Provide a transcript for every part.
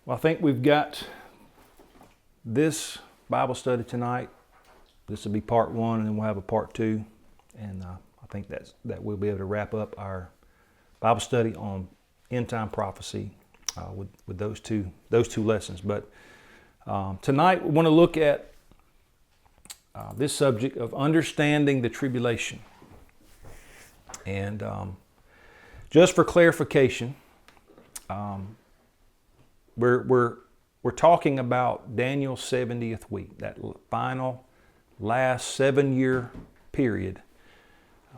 Well, I think we've got this Bible study tonight. This will be part one, and then we'll have a part two. And I think that we'll be able to wrap up our Bible study on end-time prophecy with those two lessons. But tonight we want to look at this subject of understanding the tribulation. And just for clarification, we're talking about Daniel's 70th week, that final last 7-year period.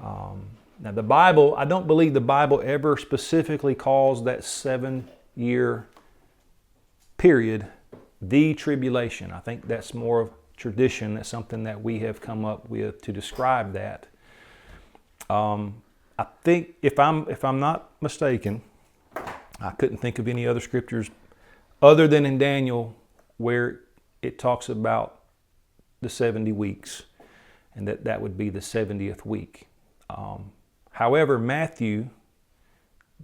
Now the Bible, I don't believe the Bible ever specifically calls that 7-year period the tribulation. I think that's more of tradition. That's something that we have come up with to describe that. I think if I'm not mistaken, I couldn't think of any other scriptures other than in Daniel where it talks about the 70 weeks and that would be the 70th week. However, Matthew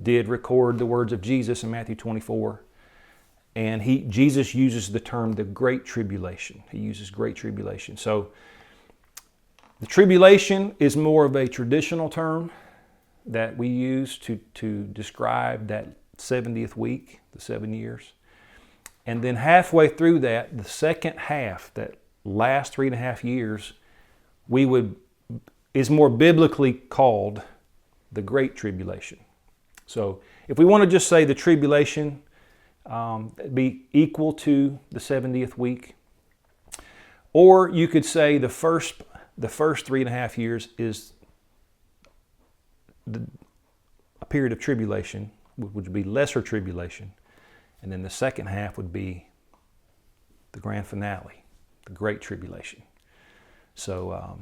did record the words of Jesus in Matthew 24, and Jesus uses the term the Great Tribulation. He uses Great Tribulation. So the tribulation is more of a traditional term that we use to describe that 70th week, the 7 years. And then halfway through that, the second half, that last 3.5 years, is more biblically called the Great Tribulation. So if we want to just say the tribulation, it'd be equal to the 70th week. Or you could say the first 3.5 years is a period of tribulation, which would be lesser tribulation. And then the second half would be the grand finale, the Great Tribulation. So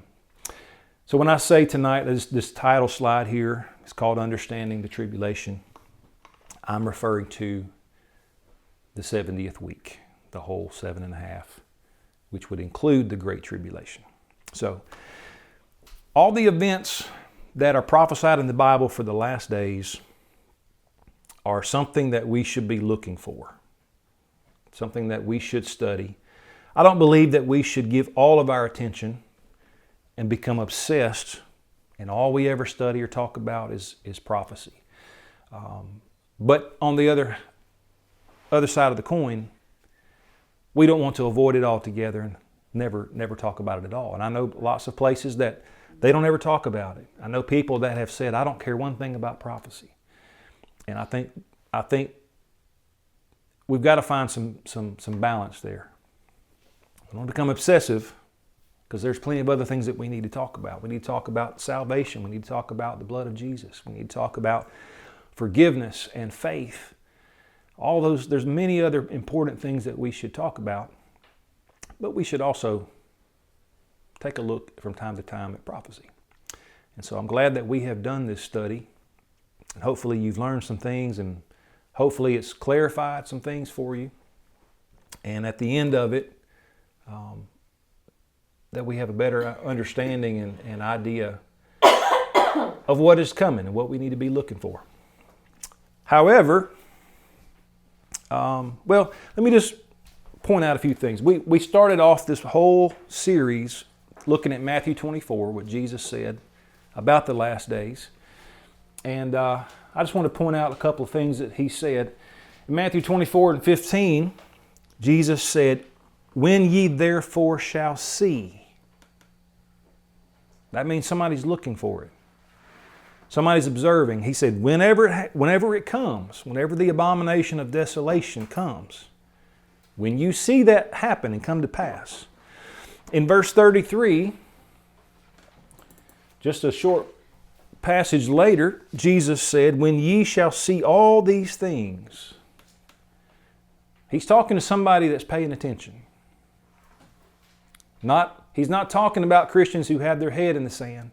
when I say tonight, this title slide here is called Understanding the Tribulation, I'm referring to the 70th week, the whole 7.5, which would include the Great Tribulation. So all the events that are prophesied in the Bible for the last days are something that we should be looking for, something that we should study. I don't believe that we should give all of our attention and become obsessed, and all we ever study or talk about is prophecy. But on the other side of the coin, we don't want to avoid it altogether and never talk about it at all. And I know lots of places that they don't ever talk about it. I know people that have said, I don't care one thing about prophecy. And I think we've got to find some balance there. We don't become obsessive, because there's plenty of other things that we need to talk about. We need to talk about salvation. We need to talk about the blood of Jesus. We need to talk about forgiveness and faith. All those, there's many other important things that we should talk about, but we should also take a look from time to time at prophecy. And so I'm glad that we have done this study. And hopefully you've learned some things, and hopefully it's clarified some things for you. And at the end of it, that we have a better understanding and idea of what is coming and what we need to be looking for. However, let me just point out a few things. We started off this whole series looking at Matthew 24, what Jesus said about the last days. And I just want to point out a couple of things that he said. In Matthew 24:15, Jesus said, "When ye therefore shall see." That means somebody's looking for it. Somebody's observing. He said, whenever it comes, whenever the abomination of desolation comes, when you see that happen and come to pass. In verse 33, just a short passage later, Jesus said, "When ye shall see all these things." He's talking to somebody that's paying attention. He's not talking about Christians who have their head in the sand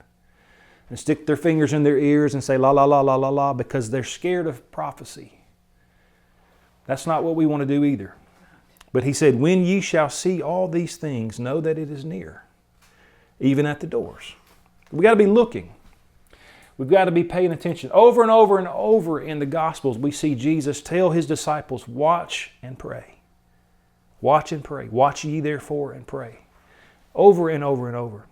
and stick their fingers in their ears and say la la la la la la because they're scared of prophecy. That's not what we want to do either. But he said, "When ye shall see all these things, know that it is near, even at the doors." We got to be looking. We've got to be paying attention. Over and over and over in the Gospels, we see Jesus tell His disciples, watch and pray. Watch and pray. Watch ye therefore and pray. Over and over and over.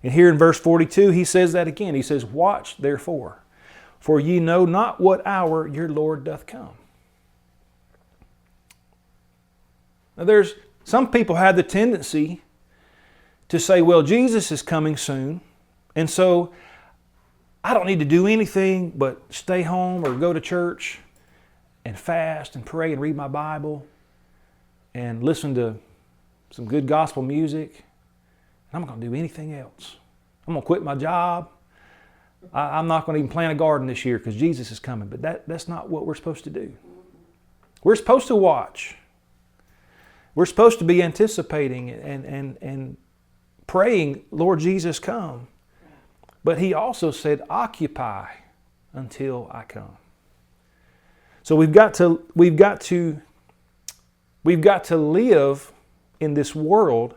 And here in verse 42, He says that again. He says, watch therefore, for ye know not what hour your Lord doth come. Now some people have the tendency to say, well, Jesus is coming soon, and so I don't need to do anything but stay home or go to church and fast and pray and read my Bible and listen to some good gospel music. I'm not going to do anything else. I'm going to quit my job. I'm not going to even plant a garden this year because Jesus is coming. But that's not what we're supposed to do. We're supposed to watch. We're supposed to be anticipating and praying, Lord Jesus, come. But He also said, occupy until I come. So we've got to live in this world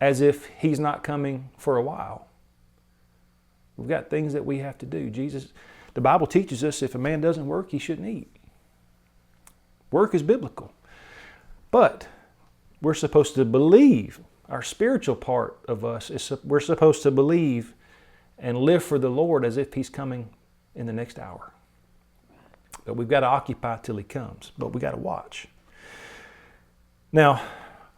as if He's not coming for a while. We've got things that we have to do. The Bible teaches us if a man doesn't work, he shouldn't eat. Work is biblical. But we're supposed to believe. Our spiritual part of us we're supposed to believe and live for the Lord as if He's coming in the next hour. But we've got to occupy till He comes. But we've got to watch. Now,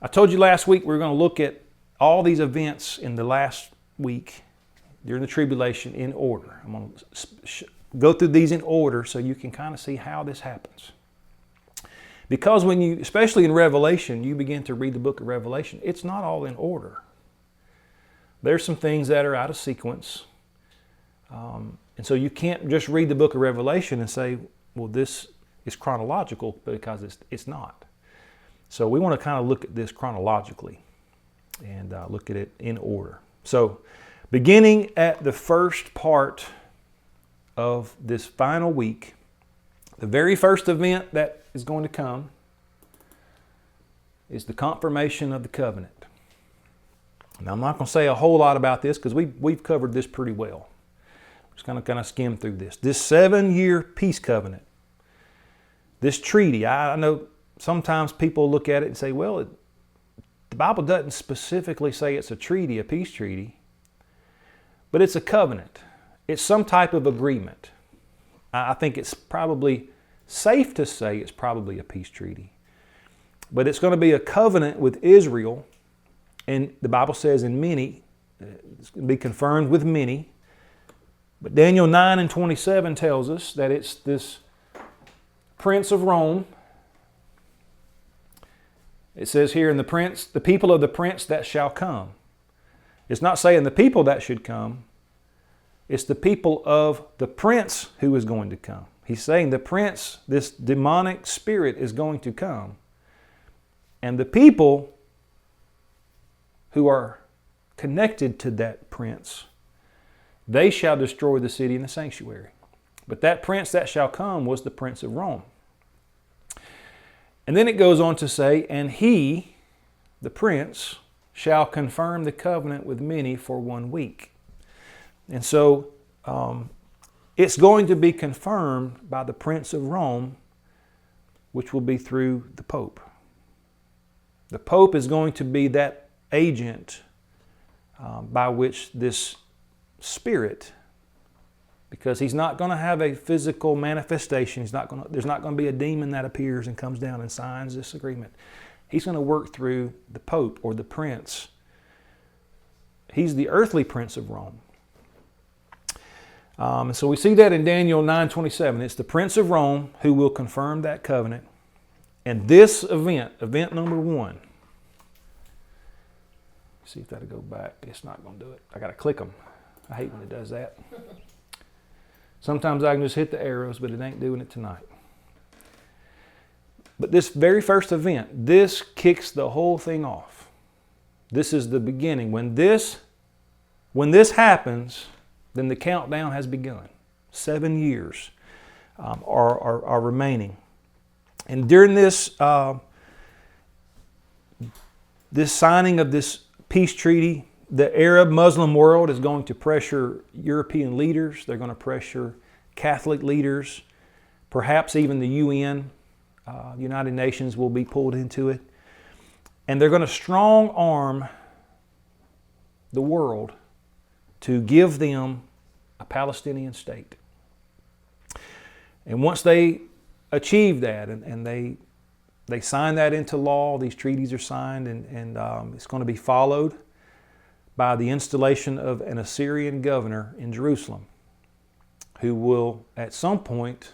I told you last week we were going to look at all these events in the last week during the tribulation in order. I'm going to go through these in order so you can kind of see how this happens. Because when you, especially in Revelation, you begin to read the book of Revelation, it's not all in order. There's some things that are out of sequence. And so you can't just read the book of Revelation and say, well, this is chronological, because it's not. So we want to kind of look at this chronologically and look at it in order. So beginning at the first part of this final week, the very first event that is going to come is the confirmation of the covenant. Now, I'm not going to say a whole lot about this because we've covered this pretty well. I'm just going to kind of skim through this. This 7-year peace covenant, this treaty, I know sometimes people look at it and say, well, the Bible doesn't specifically say it's a treaty, a peace treaty, but it's a covenant. It's some type of agreement. I think it's probably safe to say it's probably a peace treaty. But it's going to be a covenant with Israel, and the Bible says in many, it's going to be confirmed with many. But Daniel 9:27 tells us that it's this prince of Rome. It says here, in the people of the prince that shall come. It's not saying the people that should come. It's the people of the prince who is going to come. He's saying the prince, this demonic spirit, is going to come. And the people who are connected to that prince, they shall destroy the city and the sanctuary. But that prince that shall come was the prince of Rome. And then it goes on to say, and he, the prince, shall confirm the covenant with many for 1 week. And so it's going to be confirmed by the prince of Rome, which will be through the Pope. The Pope is going to be that agent by which this spirit, because he's not going to have a physical manifestation. There's not going to be a demon that appears and comes down and signs this agreement. He's going to work through the Pope or the prince. He's the earthly prince of Rome. So we see that in Daniel 9:27. It's the prince of Rome who will confirm that covenant. And this event number 1, see if that'll go back. It's not going to do it. I got to click them. I hate when it does that. Sometimes I can just hit the arrows, but it ain't doing it tonight. But this very first event, this kicks the whole thing off. This is the beginning. When this happens, then the countdown has begun. 7 years are remaining. And during this signing of this peace treaty, The Arab Muslim world is going to pressure European leaders. They're going to pressure Catholic leaders. Perhaps even the UN, United Nations, will be pulled into it. And they're going to strong arm the world to give them a Palestinian state. And once they achieve that and they sign that into law, these treaties are signed, and it's going to be followed by the installation of an Assyrian governor in Jerusalem, who will at some point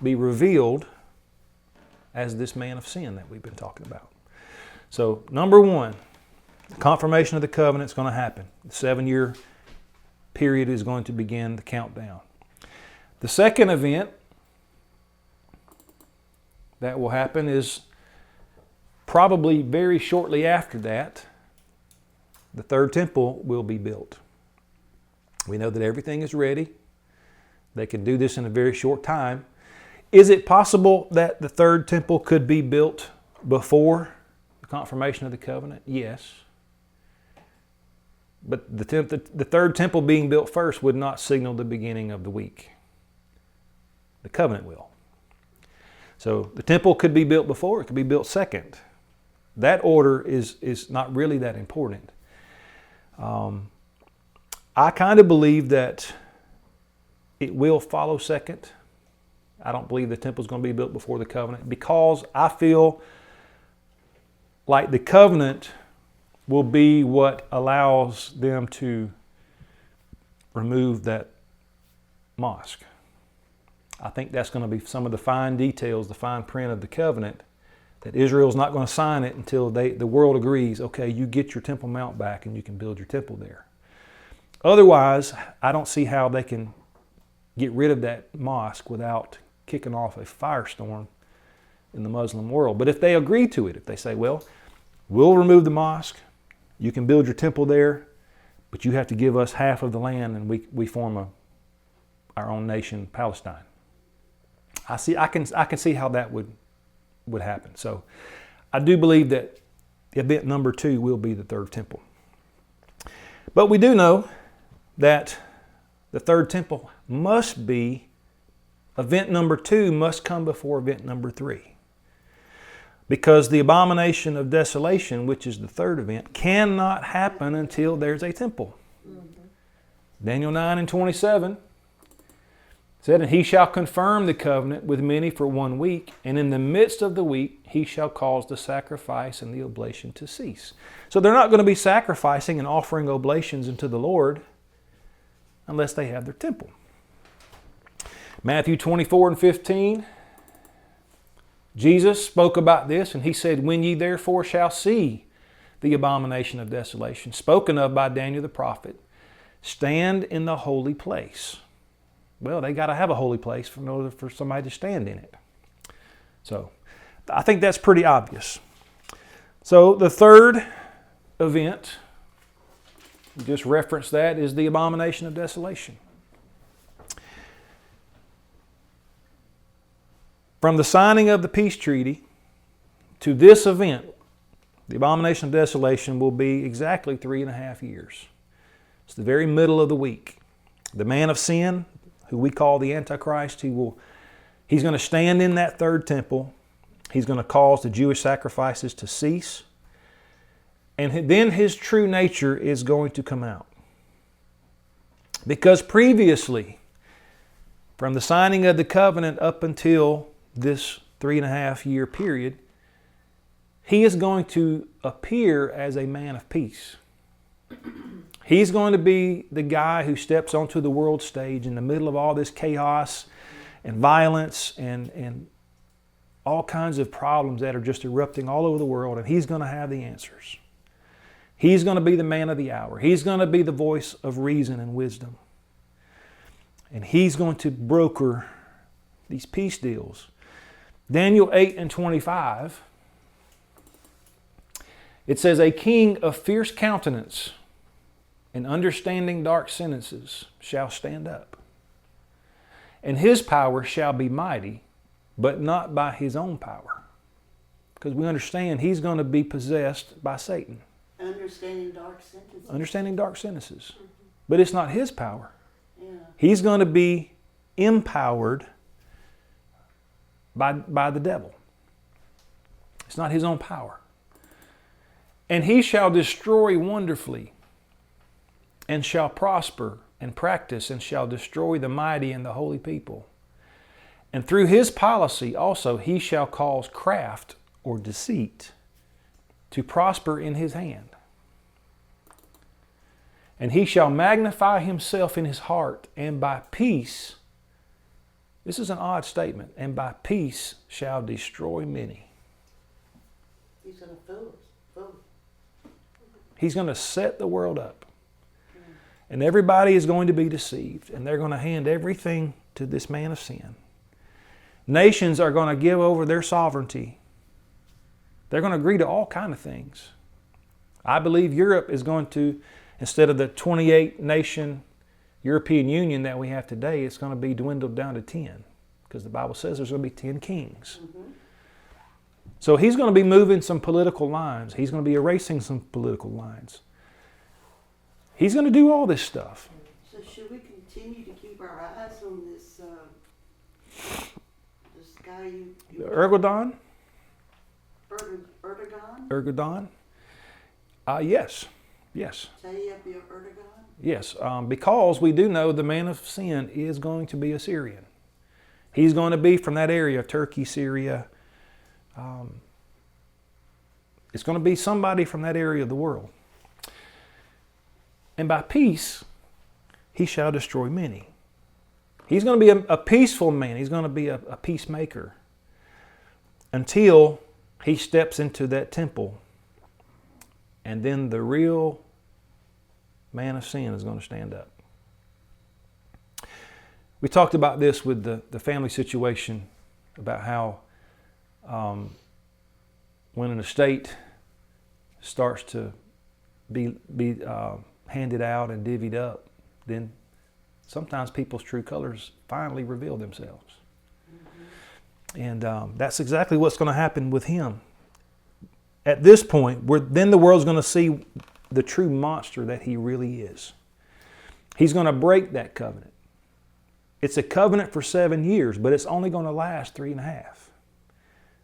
be revealed as this man of sin that we've been talking about. So, number one, the confirmation of the covenant is going to happen. The 7-year period is going to begin the countdown. The second event that will happen is probably very shortly after that. The third temple will be built. We know that everything is ready. They can do this in a very short time. Is it possible that the third temple could be built before the confirmation of the covenant? Yes. But the third temple being built first would not signal the beginning of the week. The covenant will. So the temple could be built before, it could be built second. That order is not really that important. I kind of believe that it will follow second. I don't believe the temple is going to be built before the covenant, because I feel like the covenant will be what allows them to remove that mosque. I think that's going to be some of the fine details, the fine print of the covenant, that Israel's not going to sign it until the world agrees, okay, you get your Temple Mount back and you can build your temple there. Otherwise, I don't see how they can get rid of that mosque without kicking off a firestorm in the Muslim world. But if they agree to it, if they say, well, we'll remove the mosque, you can build your temple there, but you have to give us half of the land and we form our own nation, Palestine. I can see how that would happen. So I do believe that event number 2 will be the third temple. But we do know that the third temple must be, event number 2 must come before event number 3. Because the abomination of desolation, which is the third event, cannot happen until there's a temple. Daniel 9:27 said, and he shall confirm the covenant with many for 1 week, and in the midst of the week he shall cause the sacrifice and the oblation to cease. So they're not going to be sacrificing and offering oblations unto the Lord unless they have their temple. Matthew 24:15, Jesus spoke about this, and he said, when ye therefore shall see the abomination of desolation, spoken of by Daniel the prophet, stand in the holy place. Well, they got to have a holy place in order for somebody to stand in it. So I think that's pretty obvious. So the third event, we just referenced that, is the abomination of desolation. From the signing of the peace treaty to this event, the abomination of desolation will be exactly 3.5 years. It's the very middle of the week. The man of sin, who we call the Antichrist, he's going to stand in that third temple. He's going to cause the Jewish sacrifices to cease. And then his true nature is going to come out. Because previously, from the signing of the covenant up until this 3.5 year period, he is going to appear as a man of peace. He's going to be the guy who steps onto the world stage in the middle of all this chaos and violence and all kinds of problems that are just erupting all over the world, and he's going to have the answers. He's going to be the man of the hour. He's going to be the voice of reason and wisdom. And he's going to broker these peace deals. Daniel 8:25, it says, a king of fierce countenance and understanding dark sentences shall stand up. And his power shall be mighty, but not by his own power. Because we understand he's going to be possessed by Satan. Under Understanding dark sentences. Understanding dark sentences. But it's not his power. Yeah. He's going to be empowered by the devil. It's not his own power. And he shall destroy wonderfully, and shall prosper and practice, and shall destroy the mighty and the holy people. And through his policy also he shall cause craft or deceit to prosper in his hand. And he shall magnify himself in his heart, and by peace, this is an odd statement, and by peace shall destroy many. He's going to fool us. He's going to set the world up. And everybody is going to be deceived, and they're going to hand everything to this man of sin. Nations are going to give over their sovereignty. They're going to agree to all kinds of things. I believe Europe is going to, instead of the 28 nation European Union that we have today, it's going to be dwindled down to 10, because the Bible says there's going to be 10 kings. So he's going to be moving some political lines. He's going to be erasing some political lines. He's going to do all this stuff. So should we continue to keep our eyes on this guy Erdogan? Erdogan? Erdogan? Yes. Yes. Tayyip Erdogan? Yes. Because we do know the man of sin is going to be a Syrian. He's going to be from that area, Turkey, Syria. It's going to be somebody from that area of the world. And by peace, he shall destroy many. He's going to be a peaceful man. He's going to be a peacemaker until he steps into that temple. And then the real man of sin is going to stand up. We talked about this with the family situation, about how when an estate starts to be handed out and divvied up, then sometimes people's true colors finally reveal themselves. And that's exactly what's going to happen with him. At this point, then the world's going to see the true monster that he really is. He's going to break that covenant. It's a covenant for 7 years, but it's only going to last 3.5.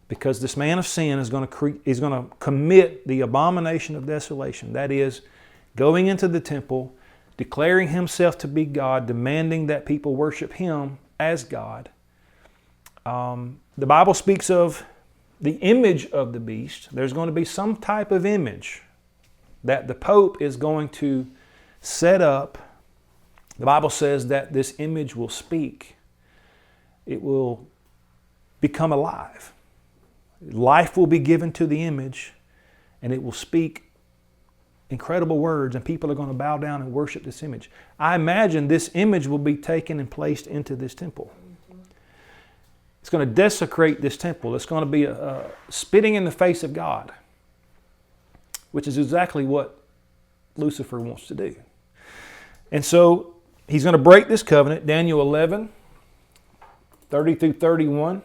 Because this man of sin is going to commit the abomination of desolation. That is, going into the temple, declaring himself to be God, demanding that people worship him as God. The Bible speaks of the image of the beast. There's going to be some type of image that the Pope is going to set up. The Bible says that this image will speak. It will become alive. Life will be given to the image, and it will speak incredible words, and people are going to bow down and worship this image. I imagine this image will be taken and placed into this temple. It's going to desecrate this temple. It's going to be spitting in the face of God, which is exactly what Lucifer wants to do. And so he's going to break this covenant. Daniel 11, 30 through 31.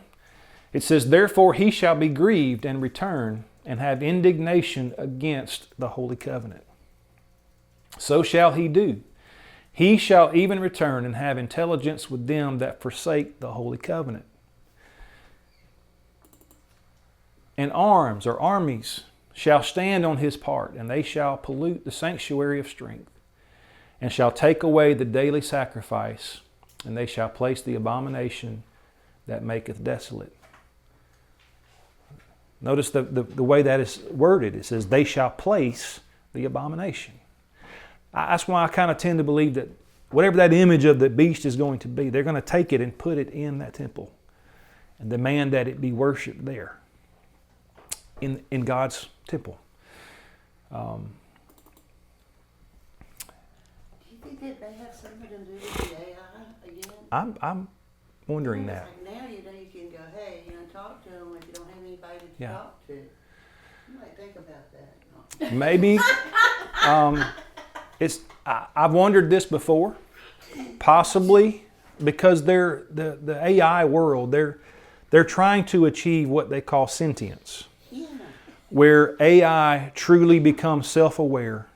It says, "Therefore he shall be grieved and return and have indignation against the holy covenant. So shall he do. He shall even return and have intelligence with them that forsake the holy covenant. And arms or armies shall stand on his part, and they shall pollute the sanctuary of strength, and shall take away the daily sacrifice, and they shall place the abomination that maketh desolate." Notice the way that is worded. It says, they shall place the abomination. That's why I kind of tend to believe that whatever that image of the beast is going to be, they're going to take it and put it in that temple and demand that it be worshipped there in God's temple. Do you think that may have something to do with the AI again? I'm wondering that. Like now, you can go, hey, talk to them if you don't have anybody to talk to. You might think about that. Maybe. I've wondered this before. Possibly because the AI world, they're trying to achieve what they call sentience. Yeah. where AI truly becomes self-aware.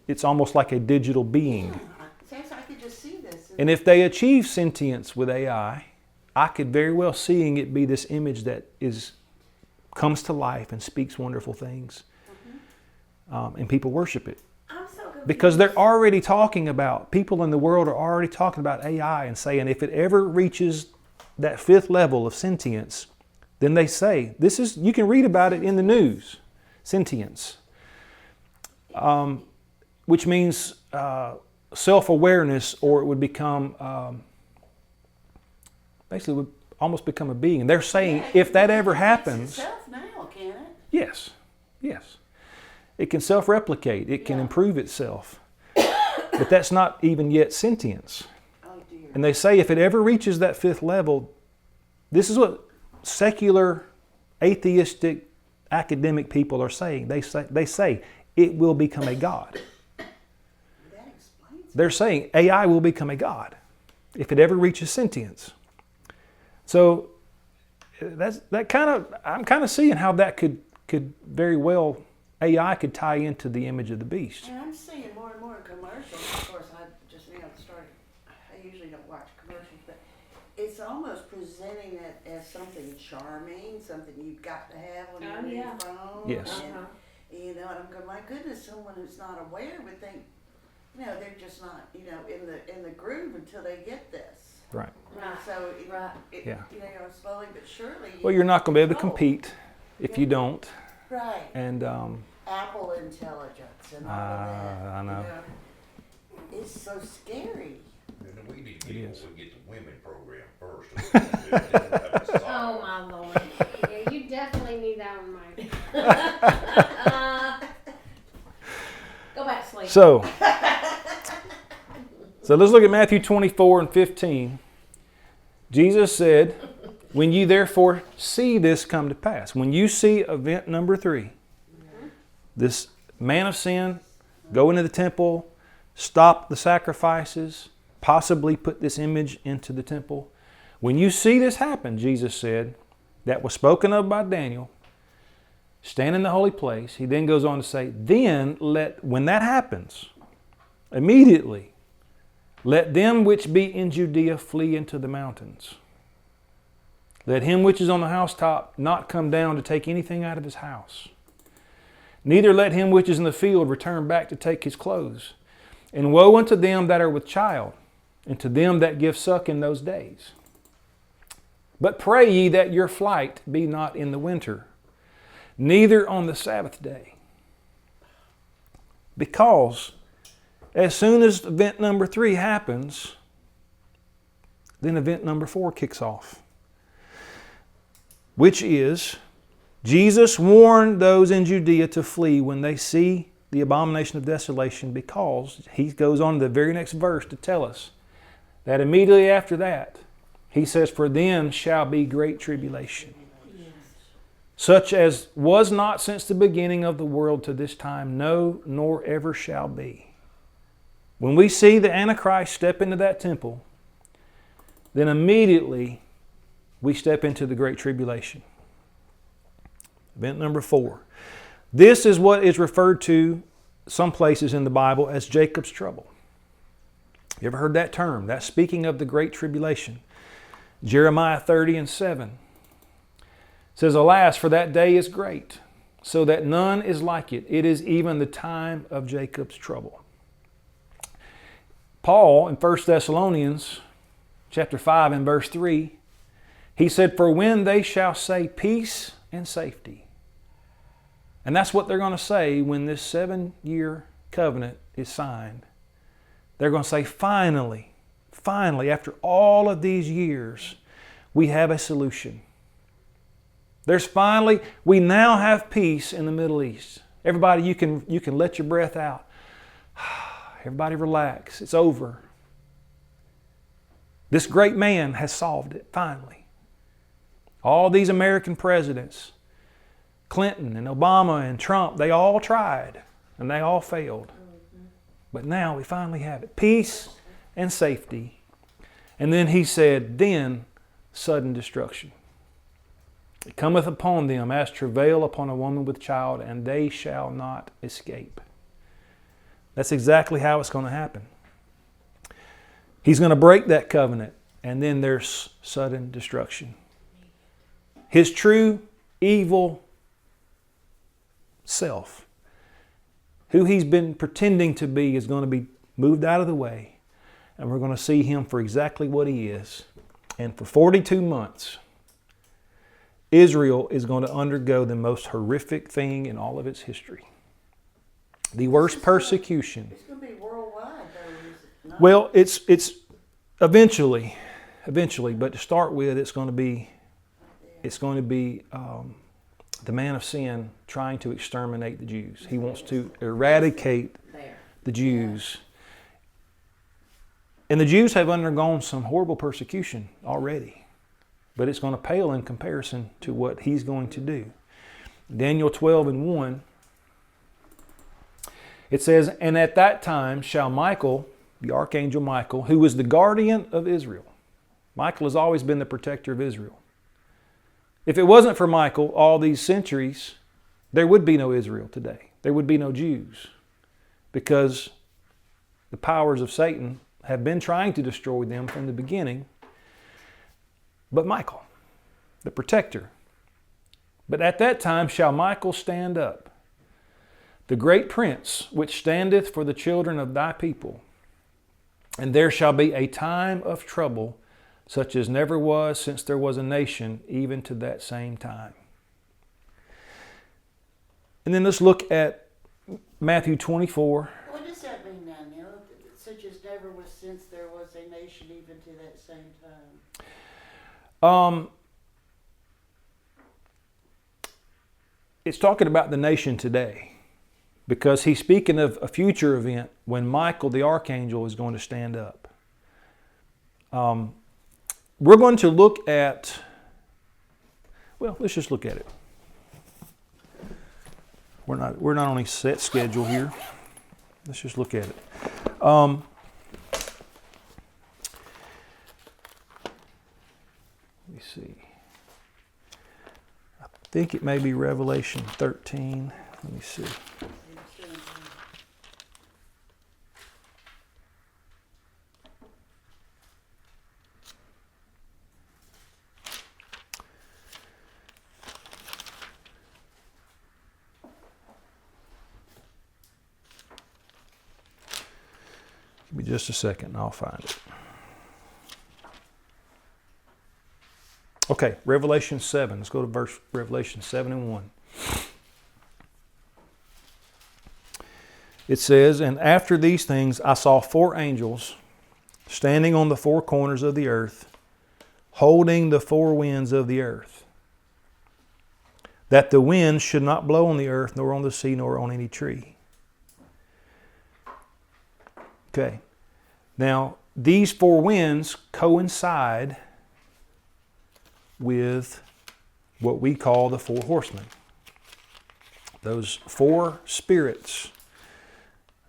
It's almost like a digital being. Yeah, I could just see this. And if they achieve sentience with AI, I could very well seeing it be this image that comes to life and speaks wonderful things. And people worship it. I'm so confused. Because they're already talking about, people in the world are already talking about AI and saying if it ever reaches that 5th level of sentience, then they say, you can read about it in the news, sentience, which means self-awareness, or it would become, basically would almost become a being. And they're saying if that ever happens, itself now, can it? yes. It can self-replicate. It can improve itself. But that's not even yet sentience. Oh, dear. And they say if it ever reaches that 5th level, this is what secular, atheistic, academic people are saying. They say it will become a god. That explains it. They're saying AI will become a god if it ever reaches sentience. So I'm kind of seeing how that could very well, AI could tie into the image of the beast. And I'm seeing more and more commercials. Of course, I just now started. I usually don't watch commercials, but it's almost presenting it as something charming, something you've got to have on your new phone. Yes. And, you know, and I'm going, my goodness, someone who's not aware would think, you know, they're just not, you know, in the groove until they get this. Right. And so, you know, slowly but surely. Well, you're not going to be able to compete if you don't. Right. And Apple intelligence and all of that. I know. You know, it's so scary. Then we need to get the women program first. Oh my Lord. Yeah, you definitely need that one, Mike. Go back to sleep. So let's look at Matthew 24 and 15. Jesus said, when you therefore see this come to pass, when you see event number 3, this man of sin go into the temple, stop the sacrifices, possibly put this image into the temple. When you see this happen, Jesus said, that was spoken of by Daniel, stand in the holy place. He then goes on to say, when that happens, immediately, let them which be in Judea flee into the mountains. Let him which is on the housetop not come down to take anything out of his house. Neither let him which is in the field return back to take his clothes. And woe unto them that are with child, and to them that give suck in those days. But pray ye that your flight be not in the winter, neither on the Sabbath day. Because as soon as event number 3 happens, then event number 4 kicks off. Which is, Jesus warned those in Judea to flee when they see the abomination of desolation, because he goes on to the very next verse to tell us that immediately after that, he says, for then shall be great tribulation, such as was not since the beginning of the world to this time, no, nor ever shall be. When we see the Antichrist step into that temple, then immediately we step into the Great Tribulation. Event number 4. This is what is referred to some places in the Bible as Jacob's trouble. You ever heard that term? That's speaking of the Great Tribulation. Jeremiah 30 and 7 says, alas, for that day is great, so that none is like it. It is even the time of Jacob's trouble. Paul in 1 Thessalonians chapter 5 and verse 3, he said, for when they shall say peace and safety. And that's what they're going to say when this 7-year covenant is signed. They're going to say, finally, after all of these years, we have a solution. We now have peace in the Middle East. Everybody, you can let your breath out. Everybody relax. It's over. This great man has solved it, finally. All these American presidents, Clinton and Obama and Trump, they all tried and they all failed. But now we finally have it. Peace and safety. And then he said, then sudden destruction. It cometh upon them as travail upon a woman with child, and they shall not escape. That's exactly how it's going to happen. He's going to break that covenant, and then there's sudden destruction. His true evil self, who he's been pretending to be, is going to be moved out of the way, and we're going to see him for exactly what he is. And for 42 months, Israel is going to undergo the most horrific thing in all of its history. The worst persecution. It's going to be worldwide, though, is it not? Well, it's eventually, but to start with, it's going to be the man of sin trying to exterminate the Jews. He wants to eradicate the Jews. And the Jews have undergone some horrible persecution already, but it's going to pale in comparison to what he's going to do. Daniel 12:1, it says, "And at that time shall Michael," the archangel Michael, who was the guardian of Israel. Michael has always been the protector of Israel. If it wasn't for Michael all these centuries, there would be no Israel today. There would be no Jews, because the powers of Satan have been trying to destroy them from the beginning. But Michael, the protector. "But at that time shall Michael stand up, the great prince, which standeth for the children of thy people. And there shall be a time of trouble, such as never was since there was a nation, even to that same time." And then let's look at Matthew 24. What does that mean now, Neil? Such as never was since there was a nation, even to that same time. It's talking about the nation today, because he's speaking of a future event when Michael, the archangel, is going to stand up. We're going to look at, well, let's just look at it. We're not on a set schedule here. Let's just look at it. Let me see. I think it may be Revelation 13. Let me see. Give me just a second and I'll find it. Okay, Revelation 7. Let's go to Revelation 7:1. It says, "And after these things I saw 4 angels standing on the 4 corners of the earth, holding the 4 winds of the earth, that the wind should not blow on the earth, nor on the sea, nor on any tree." Okay. Now, these 4 winds coincide with what we call the 4 horsemen. Those 4 spirits.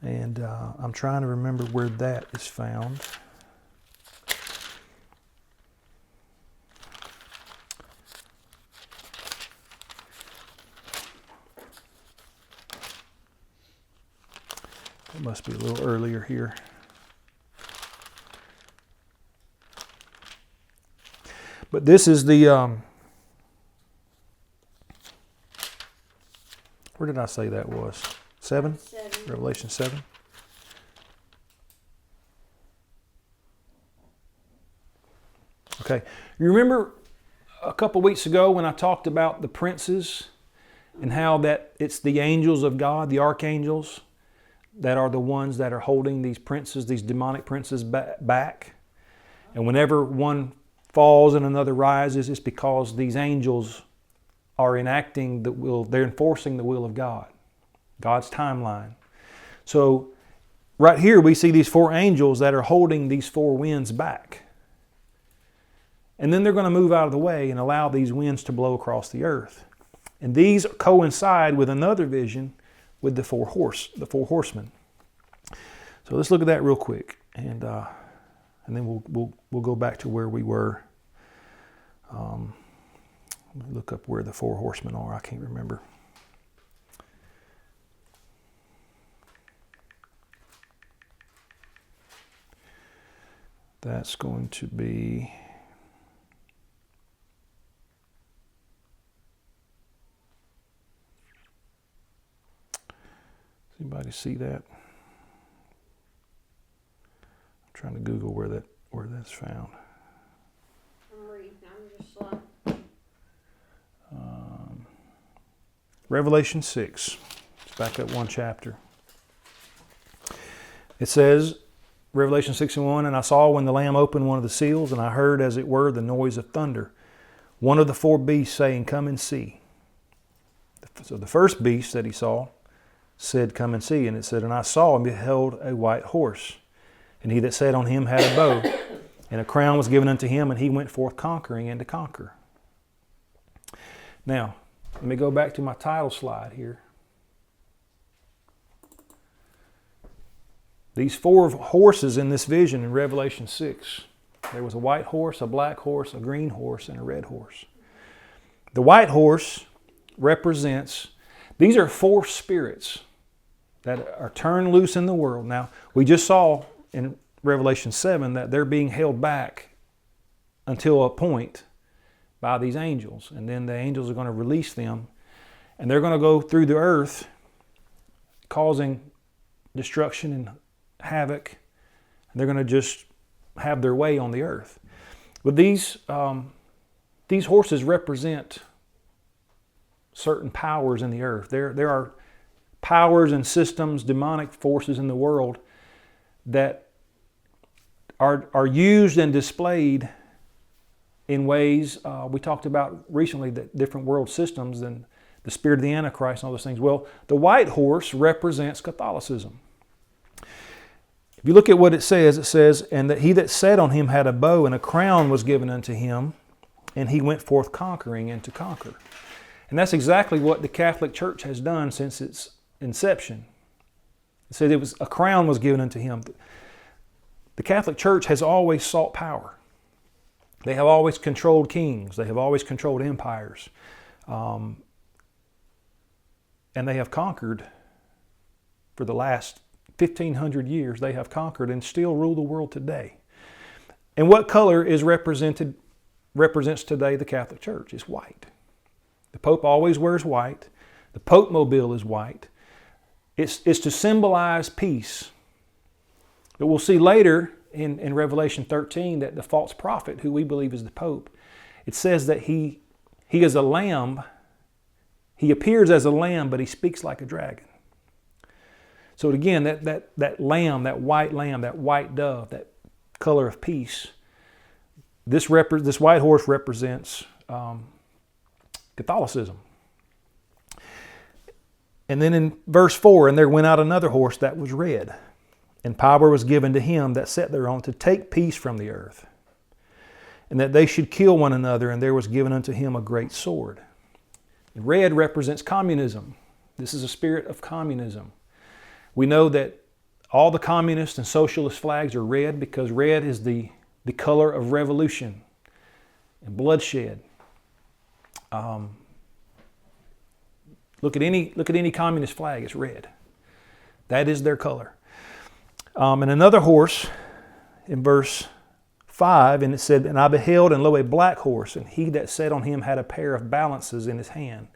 And I'm trying to remember where that is found. It must be a little earlier here. But this is the, where did I say that was? 7? 7. Revelation 7. Okay. You remember a couple weeks ago when I talked about the princes and how that it's the angels of God, the archangels, that are the ones that are holding these princes, these demonic princes back. And whenever one falls and another rises, it's because these angels are enacting the will, they're enforcing the will of God, God's timeline. So right here we see these 4 angels that are holding these 4 winds back. And then they're going to move out of the way and allow these winds to blow across the earth. And these coincide with another vision with the 4 horsemen. So let's look at that real quick, and then we'll go back to where we were. Let Let me look up where the 4 horsemen are. I can't remember. That's going to be... Does anybody see that? I'm trying to Google where that's found. I'm reading. I'm just slow. Revelation 6. Let's back up one chapter. It says, Revelation 6:1, and I saw when the Lamb opened one of the seals, and I heard, as it were, the noise of thunder. One of the 4 beasts saying, "Come and see." So the first beast that he saw said, "Come and see." And it said, and I saw and beheld a white horse. And he that sat on him had a bow, and a crown was given unto him, and he went forth conquering and to conquer. Now, let me go back to my title slide here. These 4 horses in this vision in Revelation 6. There was a white horse, a black horse, a green horse, and a red horse. The white horse represents, these are 4 spirits that are turned loose in the world. Now, we just saw in Revelation 7 that they're being held back until a point by these angels. And then the angels are going to release them. And they're going to go through the earth causing destruction and havoc. And they're going to just have their way on the earth. But these horses represent certain powers in the earth. There are powers and systems, demonic forces in the world that are used and displayed in ways, we talked about recently, that different world systems and the spirit of the Antichrist and all those things. Well, the white horse represents Catholicism. If you look at what it says, and that he that sat on him had a bow, and a crown was given unto him, and he went forth conquering and to conquer. And that's exactly what the Catholic Church has done since its inception. It said a crown was given unto him. The Catholic Church has always sought power. They have always controlled kings. They have always controlled empires. And they have conquered for the last 1,500 years. They have conquered and still rule the world today. And what color represents today the Catholic Church? It's white. The Pope always wears white. The Pope Mobile is white. It's to symbolize peace. But we'll see later in Revelation 13 that the false prophet, who we believe is the Pope, it says that he is a lamb. He appears as a lamb, but he speaks like a dragon. So again, that lamb, that white dove, that color of peace, this white horse represents Catholicism. And then in verse 4, and there went out another horse that was red, and power was given to him that sat thereon to take peace from the earth, and that they should kill one another, and there was given unto him a great sword. And red represents communism. This is a spirit of communism. We know that all the communist and socialist flags are red because red is the color of revolution and bloodshed. Look at any communist flag, it's red. That is their color. And another horse in verse 5, and it said, and I beheld, and lo, a black horse, and he that sat on him had a pair of balances in his hand.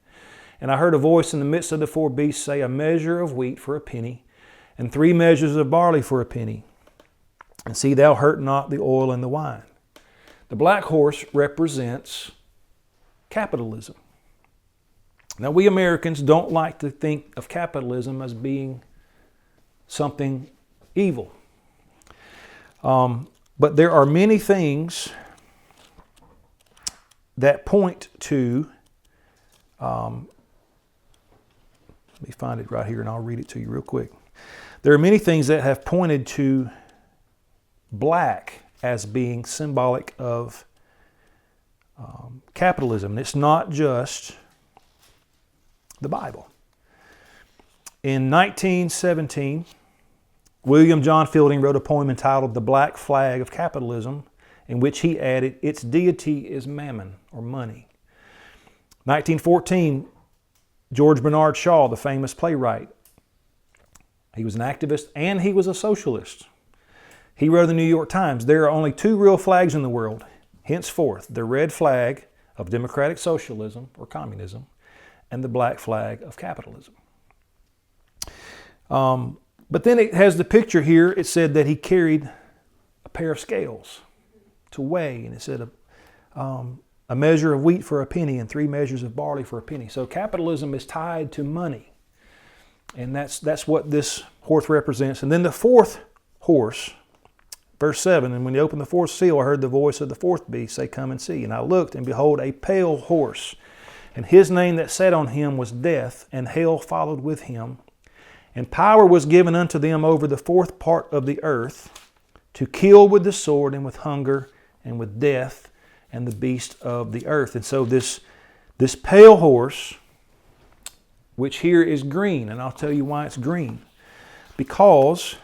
And I heard a voice in the midst of the 4 beasts say, a measure of wheat for a penny, and 3 measures of barley for a penny. And see, thou hurt not the oil and the wine. The black horse represents capitalism. Now, we Americans don't like to think of capitalism as being something evil. But there are many things that point to, let me find it right here and I'll read it to you real quick. There are many things that have pointed to black as being symbolic of capitalism. And it's not just the Bible. In 1917, William John Fielding wrote a poem entitled The Black Flag of Capitalism, in which he added, its deity is mammon, or money. 1914, George Bernard Shaw, the famous playwright, he was an activist and he was a socialist. He wrote in the New York Times, "There are only two real flags in the world, henceforth, the red flag of democratic socialism or communism and the black flag of capitalism." But then it has the picture here. It said that he carried a pair of scales to weigh, and it said a measure of wheat for a penny and 3 measures of barley for a penny. So capitalism is tied to money, and that's what this horse represents. And then the fourth horse, verse 7, "And when he opened the fourth seal, I heard the voice of the fourth beast say, 'Come and see.' And I looked, and behold, a pale horse. And his name that sat on him was Death, and hell followed with him. And power was given unto them over the fourth part of the earth, to kill with the sword, and with hunger, and with death, and the beast of the earth." And so this pale horse, which here is green, and I'll tell you why it's green. Because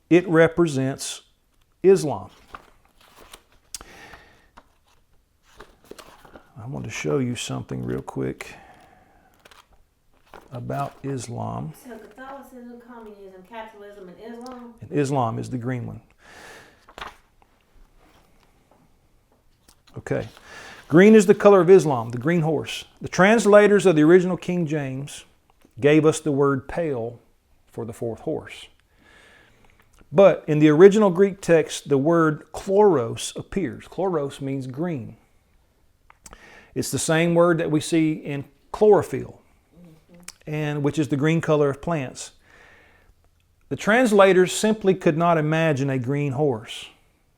it represents Islam. I want to show you something real quick about Islam. So Catholicism, communism, capitalism, and Islam? And Islam is the green one. Okay. Green is the color of Islam, the green horse. The translators of the original King James gave us the word pale for the fourth horse. But in the original Greek text, the word chloros appears. Chloros means green. It's the same word that we see in chlorophyll, and which is the green color of plants. The translators simply could not imagine a green horse.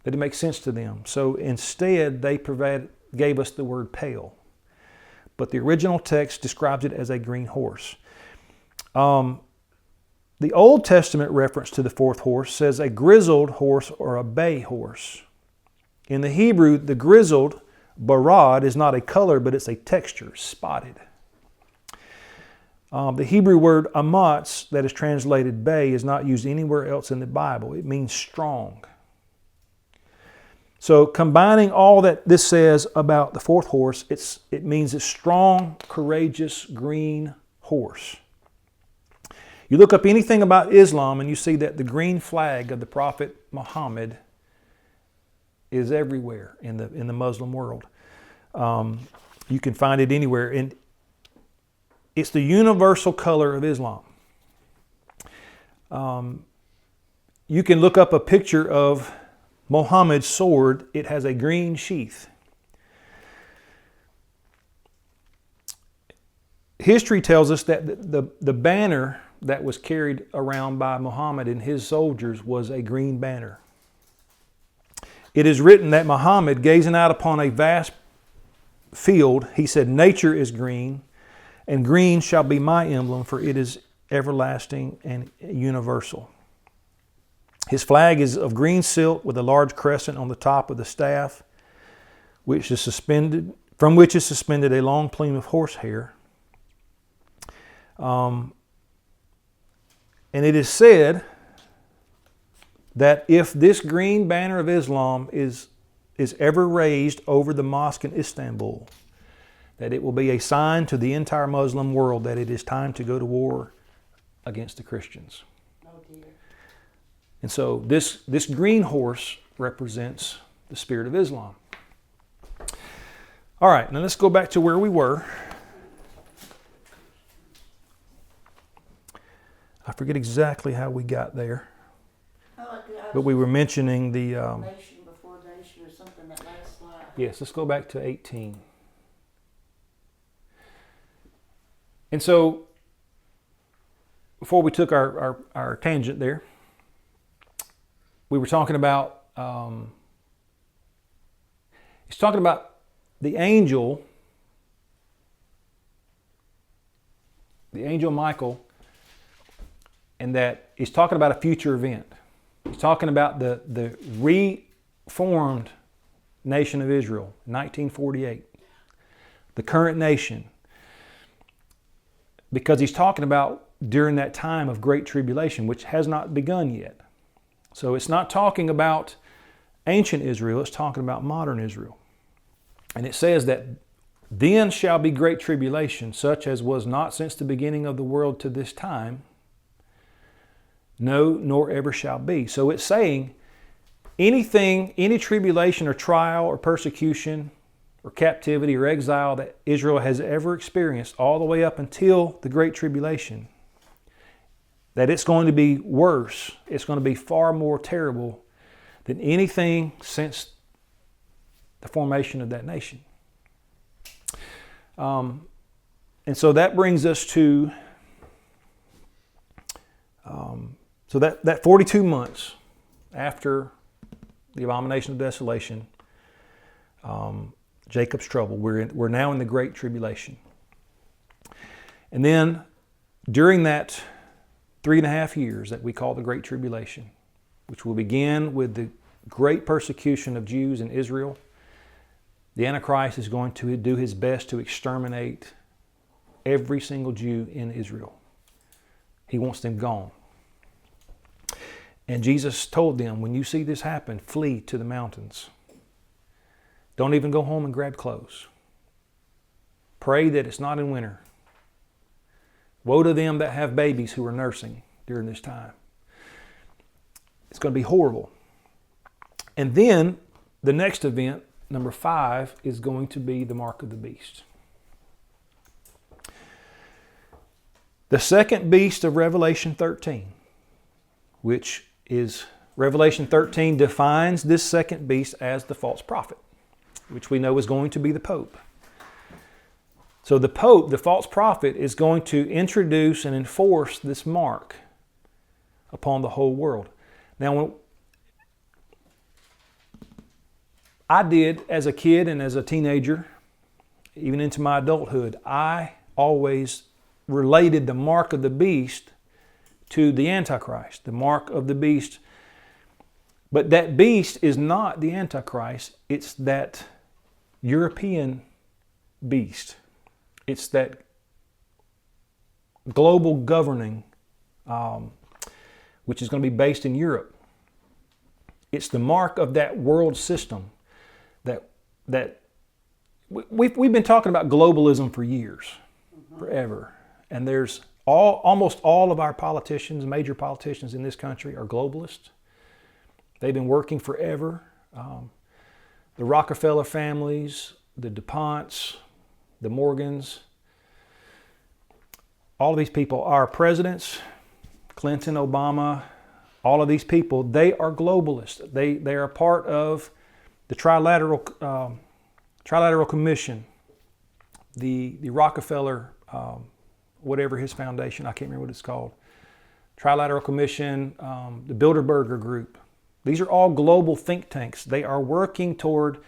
That didn't make sense to them. So instead, they gave us the word pale. But the original text describes it as a green horse. The Old Testament reference to the fourth horse says a grizzled horse or a bay horse. In the Hebrew, the grizzled, barad, is not a color, but it's a texture, spotted. The Hebrew word amatz, that is translated bay, is not used anywhere else in the Bible. It means strong. So combining all that this says about the fourth horse, it means a strong, courageous, green horse. You look up anything about Islam and you see that the green flag of the Prophet Muhammad is everywhere in the Muslim world. You can find it anywhere. And it's the universal color of Islam. You can look up a picture of Muhammad's sword. It has a green sheath. History tells us that the banner that was carried around by Muhammad and his soldiers was a green banner. It is written that Muhammad, gazing out upon a vast field, he said, "Nature is green, and green shall be my emblem, for it is everlasting and universal." His flag is of green silk with a large crescent on the top of the staff, from which is suspended a long plume of horsehair. And it is said that if this green banner of Islam is ever raised over the mosque in Istanbul, that it will be a sign to the entire Muslim world that it is time to go to war against the Christians. Oh dear. And so this green horse represents the spirit of Islam. All right, now let's go back to where we were. I forget exactly how we got there, but we were mentioning the... Nation before nation or something, that last slide. Yes, let's go back to 18. And so, before we took our tangent there, we were talking about... He's talking about the angel Michael, and that he's talking about a future event. He's talking about the reformed nation of Israel, 1948, the current nation, because he's talking about during that time of great tribulation, which has not begun yet. So it's not talking about ancient Israel, it's talking about modern Israel. And it says that Then shall be great tribulation, such as was not since the beginning of the world to this time, no, nor ever shall be. So it's saying anything, any tribulation or trial or persecution or captivity or exile that Israel has ever experienced all the way up until the Great Tribulation, that it's going to be worse, it's going to be far more terrible than anything since the formation of that nation. And so that brings us to, so that 42 months after the abomination of desolation, Jacob's trouble, we're now in the Great Tribulation. And then during that 3.5 years that we call the Great Tribulation, which will begin with the great persecution of Jews in Israel, the Antichrist is going to do his best to exterminate every single Jew in Israel. He wants them gone. And Jesus told them, when you see this happen, flee to the mountains. Don't even go home and grab clothes. Pray that it's not in winter. Woe to them that have babies who are nursing during this time. It's going to be horrible. And then the next event, number 5, is going to be the mark of the beast. The second beast of Revelation 13, which is Revelation 13 defines this second beast as the false prophet, which we know is going to be the Pope. So the Pope, the false prophet, is going to introduce and enforce this mark upon the whole world. Now, when I did as a kid and as a teenager, even into my adulthood, I always related the mark of the beast to the Antichrist, the mark of the beast. But that beast is not the Antichrist, it's that European beast. It's that global governing, which is going to be based in Europe. It's the mark of that world system that we've been talking about globalism for years, forever. And there's almost all of our politicians, major politicians in this country, are globalists. They've been working forever. The Rockefeller families, the DuPonts, the Morgans, all of these people are presidents, Clinton, Obama, all of these people, they are globalists. They are part of the Trilateral Commission, the Rockefeller, whatever his foundation, I can't remember what it's called, Trilateral Commission, the Bilderberger Group. These are all global think tanks. They are working toward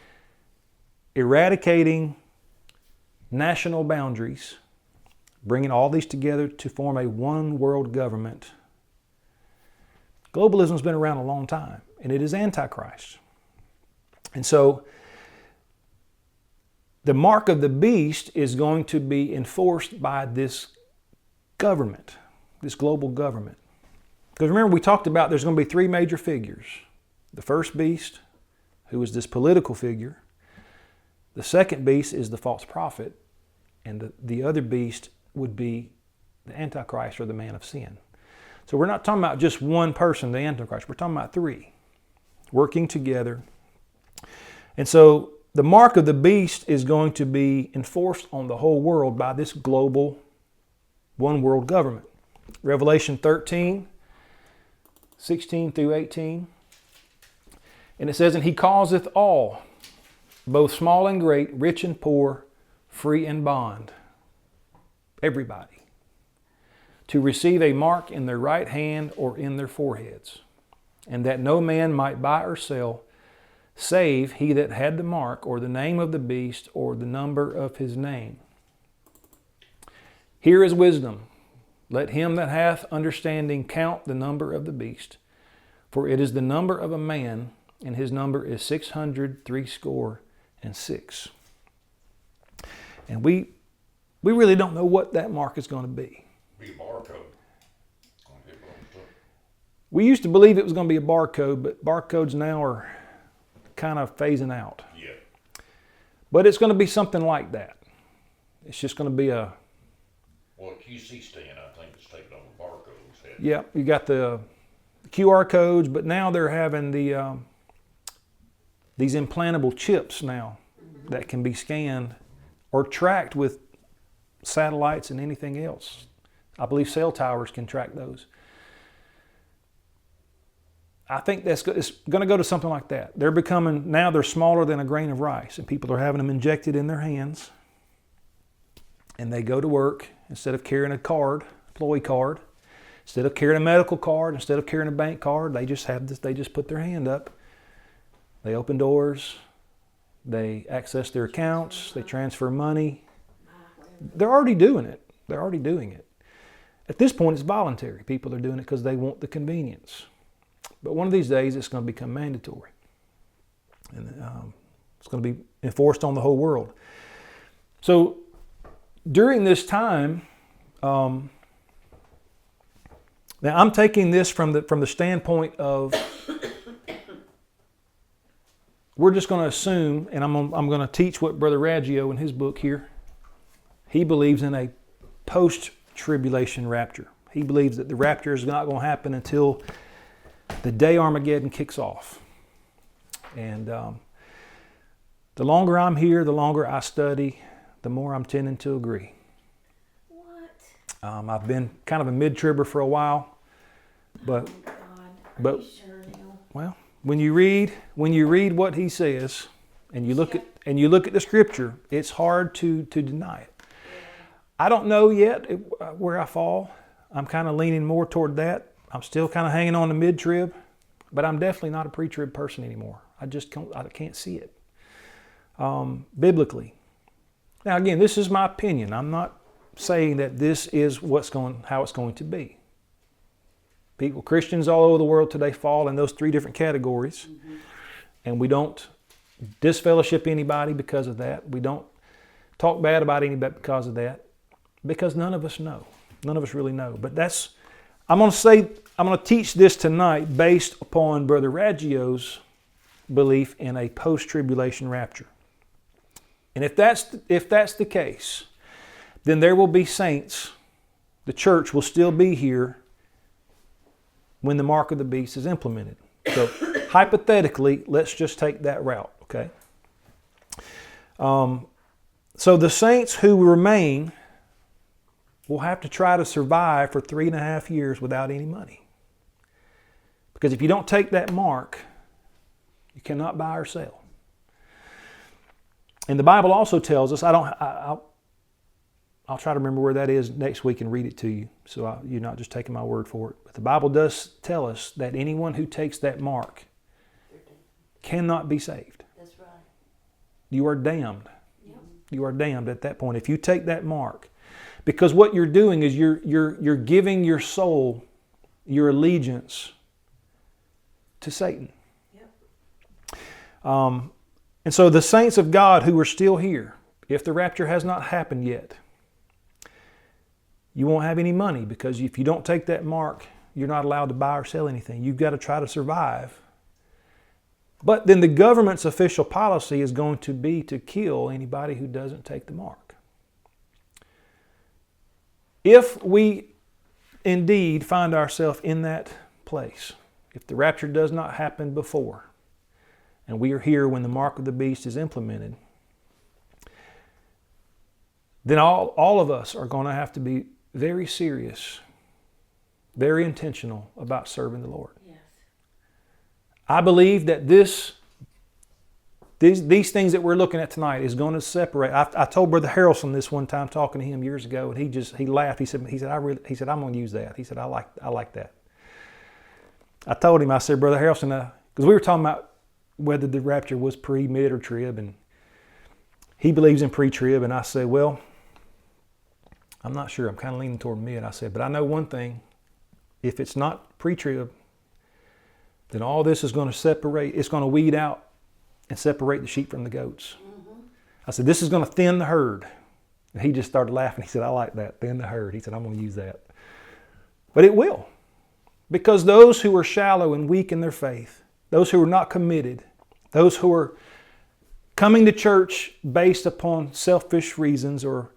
eradicating national boundaries, bringing all these together to form a one world government. Globalism's been around a long time, and it is Antichrist. And so the mark of the beast is going to be enforced by this government, this global government. Because remember, we talked about there's going to be 3 major figures. The first beast, who is this political figure. The second beast is the false prophet. And the other beast would be the Antichrist, or the man of sin. So we're not talking about just one person, the Antichrist. We're talking about 3 working together. And so the mark of the beast is going to be enforced on the whole world by this global one world government. Revelation 13, 16 through 18. And it says, "And he causeth all, both small and great, rich and poor, free and bond," everybody, "to receive a mark in their right hand or in their foreheads, and that no man might buy or sell, save he that had the mark, or the name of the beast, or the number of his name. Here is wisdom. Let him that hath understanding count the number of the beast, for it is the number of a man, and his number is 666. And we really don't know what that mark is going to be. Be a barcode on his own stuff. We used to believe it was going to be a barcode, but barcodes now are kind of phasing out. Yeah. But it's going to be something like that. It's just going to be a, Well, QC stand, I think, is taking on the barcodes. yeah, you got the QR codes, but now they're having these implantable chips now that can be scanned or tracked with satellites and anything else. I believe cell towers can track those. I think it's going to go to something like that. Now they're smaller than a grain of rice, and people are having them injected in their hands, and they go to work instead of carrying a card, employee card, instead of carrying a medical card, instead of carrying a bank card, they just put their hand up. They open doors, they access their accounts, they transfer money. They're already doing it. At this point, it's voluntary. People are doing it because they want the convenience. But one of these days, it's going to become mandatory. And it's going to be enforced on the whole world. So during this time, now I'm taking this from the standpoint of, we're just going to assume, and I'm going to teach what Brother Raggio in his book here, he believes in a post-tribulation rapture. He believes that the rapture is not going to happen until the day Armageddon kicks off. And the longer I'm here, the longer I study, the more I'm tending to agree. What? I've been kind of a mid-tribber for a while, but Oh, God. but- Are you sure, Neil? well, when you read what he says, and you look at the Scripture, it's hard to deny it. I don't know yet where I fall. I'm kind of leaning more toward that. I'm still kind of hanging on to mid-trib, but I'm definitely not a pre-trib person anymore. I can't see it biblically. Now again, this is my opinion. I'm not saying that this is how it's going to be. Christians all over the world today fall in those three different categories, and we don't disfellowship anybody because of that. We don't talk bad about anybody because of that, because none of us know. None of us really know. But I'm going to teach this tonight based upon Brother Raggio's belief in a post-tribulation rapture. And if that's the case, then there will be saints. The church will still be here when the mark of the beast is implemented. So hypothetically, let's just take that route, okay? So the saints who remain will have to try to survive for 3.5 years without any money. Because if you don't take that mark, you cannot buy or sell. And the Bible also tells us, I'll try to remember where that is next week and read it to you, so you're not just taking my word for it. But the Bible does tell us that anyone who takes that mark cannot be saved. That's right. You are damned. Yep. You are damned at that point if you take that mark. Because what you're doing is you're giving your soul, your allegiance to Satan. Yep. And so the saints of God who are still here, if the rapture has not happened yet, you won't have any money, because if you don't take that mark, you're not allowed to buy or sell anything. You've got to try to survive. But then the government's official policy is going to be to kill anybody who doesn't take the mark. If we indeed find ourselves in that place, if the rapture does not happen before, and we are here when the mark of the beast is implemented, then all of us are going to have to be very serious, very intentional about serving the Lord. Yes. I believe that these things that we're looking at tonight is going to separate. I told Brother Harrelson this one time, talking to him years ago, and he laughed. He said I'm going to use that. He said I like that. I told him, I said, Brother Harrelson, because we were talking about whether the rapture was pre, mid, or trib, and he believes in pre-trib, and I said, well, I'm not sure. I'm kind of leaning toward mid. I said, but I know one thing: if it's not pre-trib, then all this is going to separate. It's going to weed out and separate the sheep from the goats. Mm-hmm. I said, this is going to thin the herd. And he just started laughing. He said, I like that, thin the herd. He said, I'm going to use that. But it will. Because those who are shallow and weak in their faith, those who are not committed, those who are coming to church based upon selfish reasons or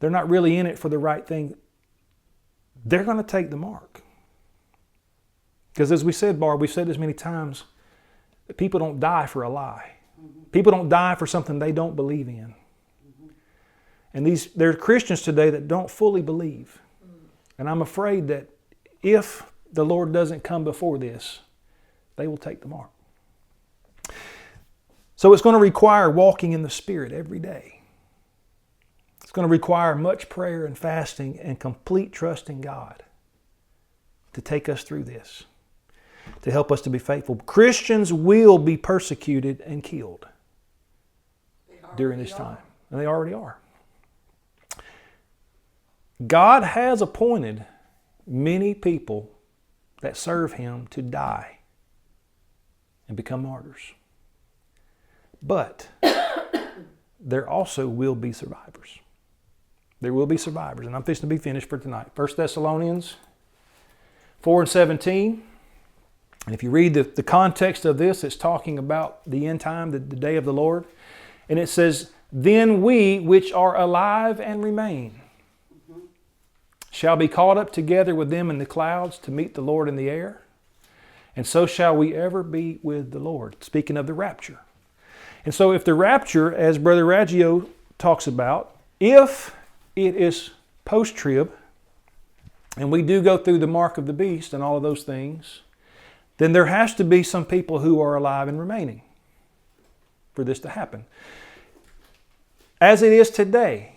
they're not really in it for the right thing, they're going to take the mark. Because as we said, Barb, we've said this many times, that people don't die for a lie. People don't die for something they don't believe in. And there are Christians today that don't fully believe. And I'm afraid that if the Lord doesn't come before this, they will take the mark. So it's going to require walking in the Spirit every day. It's going to require much prayer and fasting and complete trust in God to take us through this, to help us to be faithful. Christians will be persecuted and killed during this time. And they already are. God has appointed many people that serve Him to die and become martyrs. But there also will be survivors. There will be survivors. And I'm fixing to be finished for tonight. 1 Thessalonians 4 and 17. And if you read the context of this, it's talking about the end time, the day of the Lord. And it says, "Then we which are alive and remain shall be caught up together with them in the clouds to meet the Lord in the air. And so shall we ever be with the Lord." Speaking of the rapture. And so if the rapture, as Brother Raggio talks about, if it is post-trib, and we do go through the mark of the beast and all of those things, then there has to be some people who are alive and remaining for this to happen. As it is today,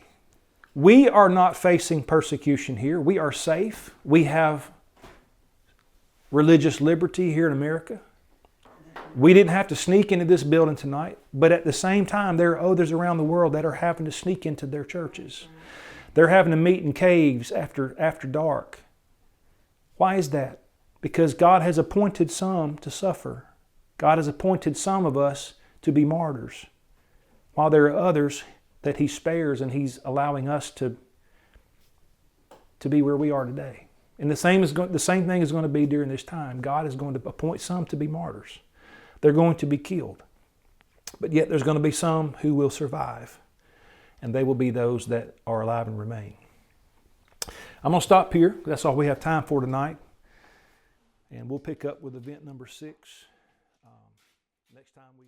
we are not facing persecution here. We are safe. We have religious liberty here in America. We didn't have to sneak into this building tonight, but at the same time, there are others around the world that are having to sneak into their churches. They're having to meet in caves after dark. Why is that? Because God has appointed some to suffer. God has appointed some of us to be martyrs, while there are others that He spares and He's allowing us to be where we are today. And the same thing is going to be during this time. God is going to appoint some to be martyrs. They're going to be killed. But yet there's going to be some who will survive. And they will be those that are alive and remain. I'm going to stop here. That's all we have time for tonight. And we'll pick up with event number 6 next time we